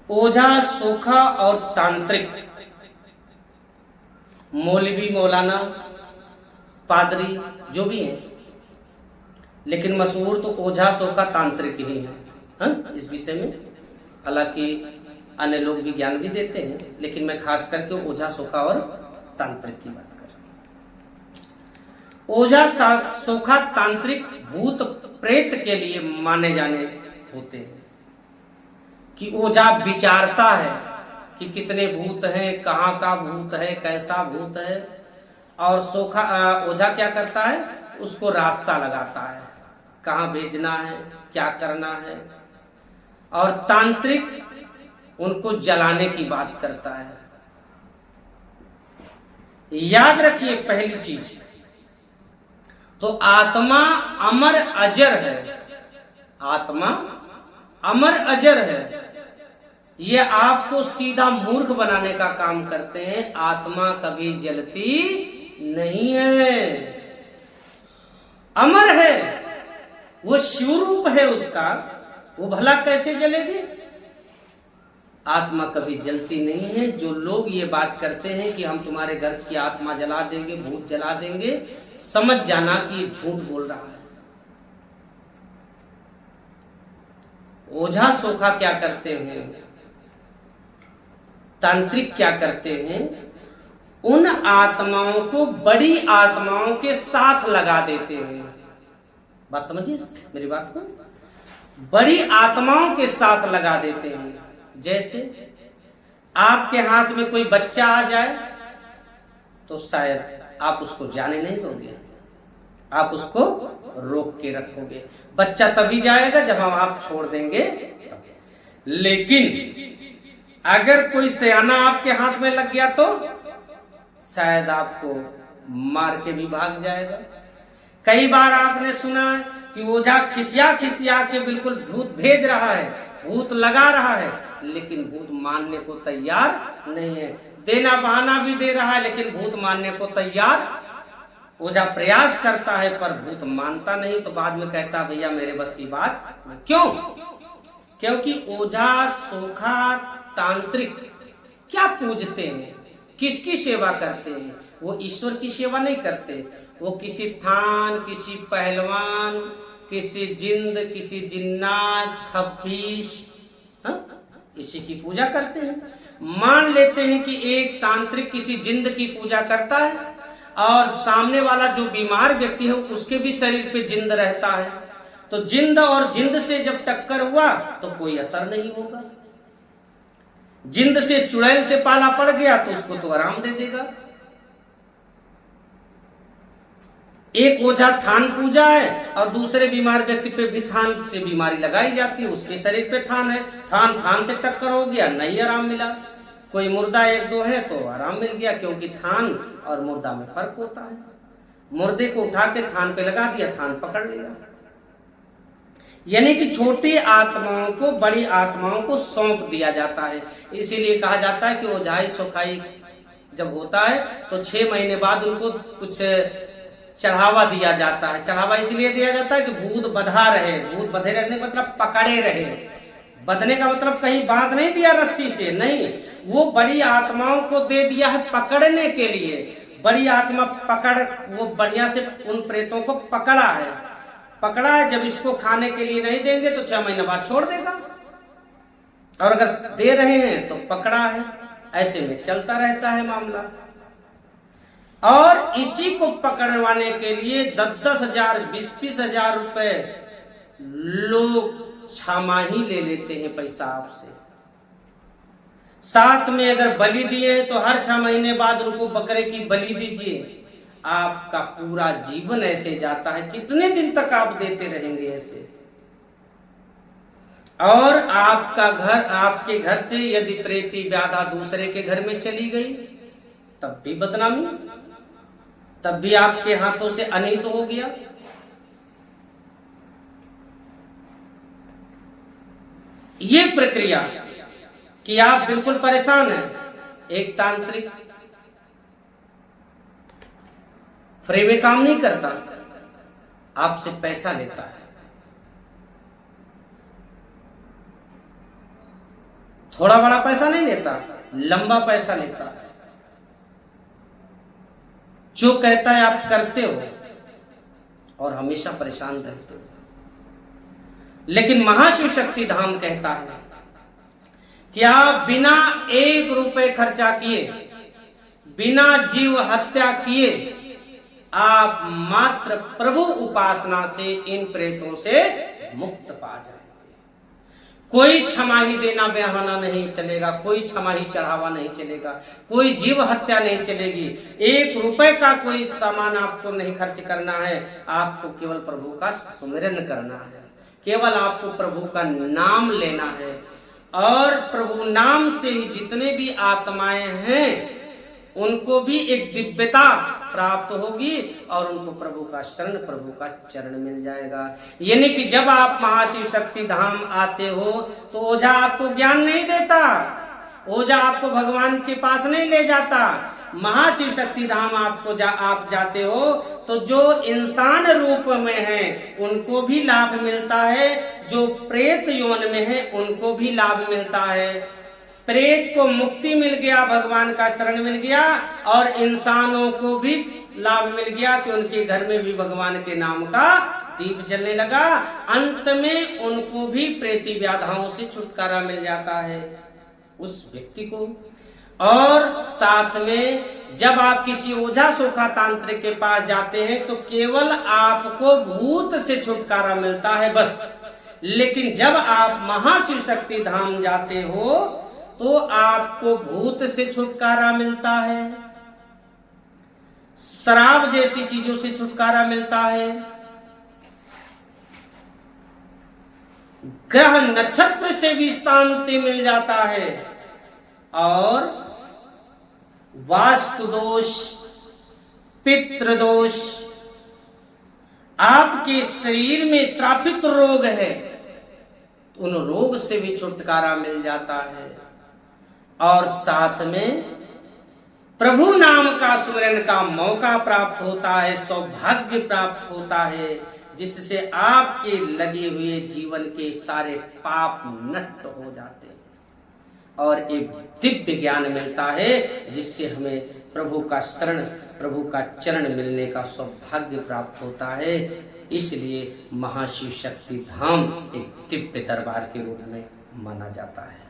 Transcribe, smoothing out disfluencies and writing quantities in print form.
ओझा, सोखा और तांत्रिक, मौलवी, मौलाना, पादरी जो भी हैं, लेकिन मशहूर तो ओझा, सोखा, तांत्रिक ही है इस विषय में। हालांकि अन्य लोग भी ज्ञान भी देते हैं, लेकिन मैं खास करके ओझा, सोखा और तांत्रिक की बात कर रहा हूं। ओझा, सोखा, तांत्रिक भूत प्रेत के लिए माने जाने होते हैं कि ओझा विचारता है कि कितने भूत हैं, कहाँ का भूत है, कैसा भूत है, और सोखा ओझा क्या करता है, उसको रास्ता लगाता है, कहाँ भेजना है, क्या करना है। और तांत्रिक उनको जलाने की बात करता है। याद रखिए पहली चीज तो आत्मा अमर अजर है, आत्मा अमर अजर है। ये आपको सीधा मूर्ख बनाने का काम करते हैं। आत्मा कभी जलती नहीं है, अमर है, वो शिवरूप है उसका, वो भला कैसे जलेगी। आत्मा कभी जलती नहीं है। जो लोग ये बात करते हैं कि हम तुम्हारे घर की आत्मा जला देंगे, भूत जला देंगे, समझ जाना कि ये झूठ बोल रहा है। ओझा, सोखा क्या करते हैं, तांत्रिक क्या करते हैं, उन आत्माओं को बड़ी आत्माओं के साथ लगा देते हैं। बात समझिए मेरी बात को, बड़ी आत्माओं के साथ लगा देते हैं। जैसे आपके हाथ में कोई बच्चा आ जाए तो शायद आप उसको जाने नहीं दोगे, आप उसको रोक के रखोगे। बच्चा तभी जाएगा जब हम आप छोड़ देंगे। लेकिन अगर कोई सयाना आपके हाथ में लग गया तो शायद आपको मार के भी भाग जाएगा। कई बार आपने सुना है कि ओझा खिसिया खिसिया के बिल्कुल भूत भेज रहा है, भूत लगा रहा है, लेकिन भूत मानने को तैयार नहीं है। देना बहाना भी दे रहा है, लेकिन भूत मानने को तैयार। ओझा प्रयास करता है पर भूत मानता नहीं, तो बाद में कहता भैया मेरे बस की बात। क्यों? क्योंकि ओझा, सोखा, तांत्रिक क्या पूजते हैं, किसकी सेवा करते हैं? वो ईश्वर की सेवा नहीं करते। वो किसी थान, किसी पहलवान, किसी जिंद, किसी जिन्नात, खबीश, इसी की पूजा करते हैं। मान लेते हैं कि एक तांत्रिक किसी जिंद की पूजा करता है और सामने वाला जो बीमार व्यक्ति है उसके भी शरीर पे जिंद रहता है, तो जिंद और जिंद से जब टक्कर हुआ तो कोई असर नहीं होगा। जिंद से चुड़ैल से पाला पड़ गया तो उसको तो आराम दे देगा। एक ओझा थान पूजा है और दूसरे बीमार व्यक्ति पे भी थान से बीमारी लगाई जाती है, उसके शरीर पे थान है, थान से टक्कर हो गया, नहीं आराम मिला। कोई मुर्दा एक दो है तो आराम मिल गया, क्योंकि थान और मुर्दा में फर्क होता है। मुर्दे को उठा के थान पे लगा दिया, थान पकड़ लिया। यानी कि छोटी आत्माओं को बड़ी आत्माओं को सौंप दिया जाता है। इसीलिए कहा जाता है कि ओझाई सोखाई जब होता है तो 6 महीने बाद उनको कुछ चढ़ावा दिया जाता है। चढ़ावा इसलिए दिया जाता है कि भूत बधा रहे। भूत बधे रहने मतलब पकड़े रहे। बधने का मतलब कहीं बांध नहीं दिया रस्सी से, नहीं, वो बड़ी आत्माओं को दे दिया है पकड़ने के लिए। बड़ी आत्मा पकड़, वो बढ़िया से उन प्रेतों को पकड़ा है। जब इसको खाने के लिए नहीं देंगे तो 6 महीने बाद छोड़ देगा, और अगर दे रहे हैं तो पकड़ा है। ऐसे में चलता रहता है मामला। और इसी को पकड़वाने के लिए 10-10 हजार 20-20 हजार रुपए लोग छमाही ले लेते हैं पैसा आपसे। साथ में अगर बलि दिए तो हर 6 महीने बाद उनको बकरे की बलि दीजिए। आपका पूरा जीवन ऐसे जाता है। कितने दिन तक आप देते रहेंगे ऐसे? और आपका घर, आपके घर से यदि प्रेती व्याधा दूसरे के घर में चली गई तब भी बदनामी, तब भी आपके हाथों से अनित हो गया। ये प्रक्रिया कि आप बिल्कुल परेशान हैं। एक तांत्रिक फ्री में काम नहीं करता, आपसे पैसा लेता है। थोड़ा बड़ा पैसा नहीं लेता, लंबा पैसा लेता है। जो कहता है आप करते हो और हमेशा परेशान रहते हो। लेकिन महाशिव शक्ति धाम कहता है कि आप बिना 1 रुपए खर्चा किए, बिना जीव हत्या किए, आप मात्र प्रभु उपासना से इन प्रेतों से मुक्त पा जाएंगे। कोई छमाही देना बहाना नहीं चलेगा, कोई छमाही चढ़ावा नहीं चलेगा, कोई जीव हत्या नहीं चलेगी। 1 रुपए का कोई सामान आपको नहीं खर्च करना है। आपको केवल प्रभु का सुमिरन करना है, केवल आपको प्रभु का नाम लेना है। और प्रभु नाम से ही जितने भी आत्माएं हैं उनको भी एक दिव्यता प्राप्त होगी और उनको प्रभु का शरण, प्रभु का चरण मिल जाएगा। यानी कि जब आप महाशिव शक्ति धाम आते हो तो ओझा आपको ज्ञान नहीं देता, ओझा आपको भगवान के पास नहीं ले जाता। महाशिव शक्ति धाम आप जाते हो तो जो इंसान रूप में है उनको भी लाभ मिलता है, जो प्रेत योन में है उनको भी लाभ मिलता है। प्रेत को मुक्ति मिल गया, भगवान का शरण मिल गया, और इंसानों को भी लाभ मिल गया कि उनके घर में भी भगवान के नाम का दीप जलने लगा। अंत में उनको भी प्रेती व्याधाओं से छुटकारा मिल जाता है उस व्यक्ति को। और साथ में जब आप किसी ओझा सोखा तांत्रिक के पास जाते हैं तो केवल आपको भूत से छुटकारा मिलता है बस। लेकिन जब आप महाशिव शक्ति धाम जाते हो तो आपको भूत से छुटकारा मिलता है, शराब जैसी चीजों से छुटकारा मिलता है, ग्रह नक्षत्र से भी शांति मिल जाता है, और वास्तु दोष, पितृदोष, आपके शरीर में श्रापित रोग है उन रोग से भी छुटकारा मिल जाता है। और साथ में प्रभु नाम का सुमिरन का मौका प्राप्त होता है, सौभाग्य प्राप्त होता है, जिससे आपके लगे हुए जीवन के सारे पाप नष्ट हो जाते हैं और एक दिव्य ज्ञान मिलता है जिससे हमें प्रभु का शरण, प्रभु का चरण मिलने का सौभाग्य प्राप्त होता है। इसलिए महाशिव शक्ति धाम एक दिव्य दरबार के रूप में माना जाता है।